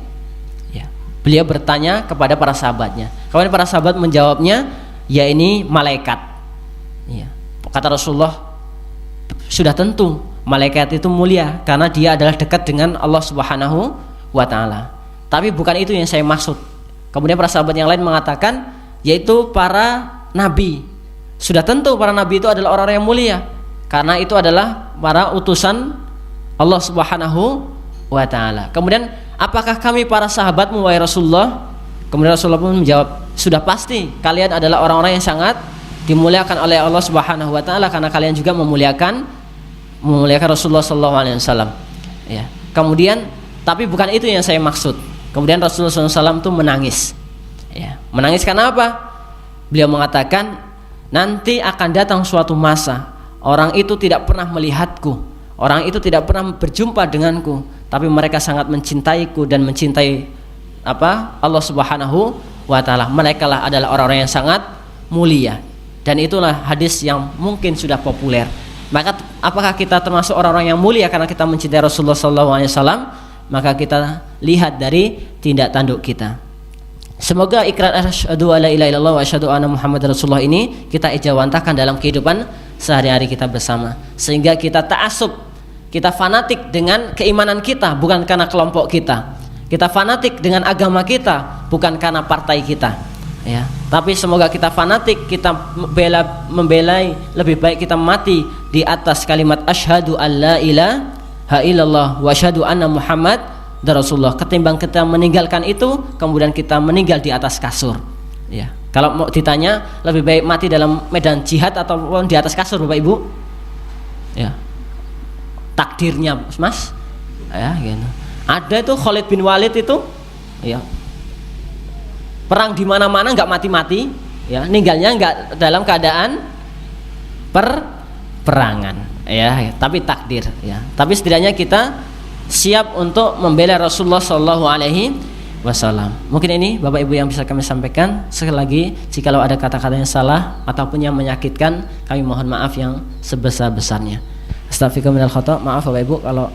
Ya, beliau bertanya kepada para sahabatnya. Kemudian para sahabat menjawabnya, "Ya ini malaikat." Ya. Kata Rasulullah, sudah tentu malaikat itu mulia karena dia adalah dekat dengan Allah Subhanahu wa taala. Tapi bukan itu yang saya maksud. Kemudian para sahabat yang lain mengatakan, yaitu para nabi. Sudah tentu para nabi itu adalah orang-orang yang mulia karena itu adalah para utusan Allah Subhanahu wa taala. Kemudian, apakah kami para sahabatmu wahai Rasulullah? Kemudian Rasulullah pun menjawab, sudah pasti kalian adalah orang-orang yang sangat dimuliakan oleh Allah Subhanahu wa taala karena kalian juga memuliakan Rasulullah sallallahu alaihi wasallam. Ya. Kemudian tapi bukan itu yang saya maksud. Kemudian Rasulullah SAW itu menangis. Ya. Menangis karena apa? Beliau mengatakan, nanti akan datang suatu masa orang itu tidak pernah melihatku, orang itu tidak pernah berjumpa denganku, tapi mereka sangat mencintaiku dan mencintai Allah Subhanahu wa taala. Mereka lah adalah orang-orang yang sangat mulia. Dan itulah hadis yang mungkin sudah populer. Maka apakah kita termasuk orang-orang yang mulia karena kita mencintai Rasulullah SAW? Maka kita lihat dari tindak tanduk kita. Semoga ikrar asyhadu alla ilaha illallah wa asyhadu anna muhammadar rasulullah ini kita ejawantahkan dalam kehidupan sehari-hari kita bersama, sehingga kita ta'assub, kita fanatik dengan keimanan kita bukan karena kelompok kita. Kita fanatik dengan agama kita bukan karena partai kita. Ya, tapi semoga kita fanatik, kita membelai, lebih baik kita mati di atas kalimat asyhadu alla ilaha illallah wa asyhadu anna muhammad Rasulullah, ketimbang kita meninggalkan itu kemudian kita meninggal di atas kasur. Ya, kalau mau ditanya lebih baik mati dalam medan jihad atau di atas kasur, Bapak Ibu? Ya, takdirnya Mas. Ya, gitu. Ada itu Khalid bin Walid itu, ya, perang di mana-mana nggak mati-mati, ya, ninggalnya nggak dalam keadaan perangan, ya, tapi takdir, ya. Tapi setidaknya kita siap untuk membela Rasulullah Shallallahu Alaihi Wasallam. Mungkin ini Bapak Ibu yang bisa kami sampaikan. Sekali lagi, jikalau ada kata-kata yang salah ataupun yang menyakitkan, kami mohon maaf yang sebesar-besarnya. Astaghfirullah minal khata'. Maaf Bapak Ibu kalau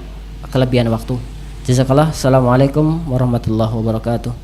kelebihan waktu. Jazakallah. Assalamualaikum warahmatullahi wabarakatuh.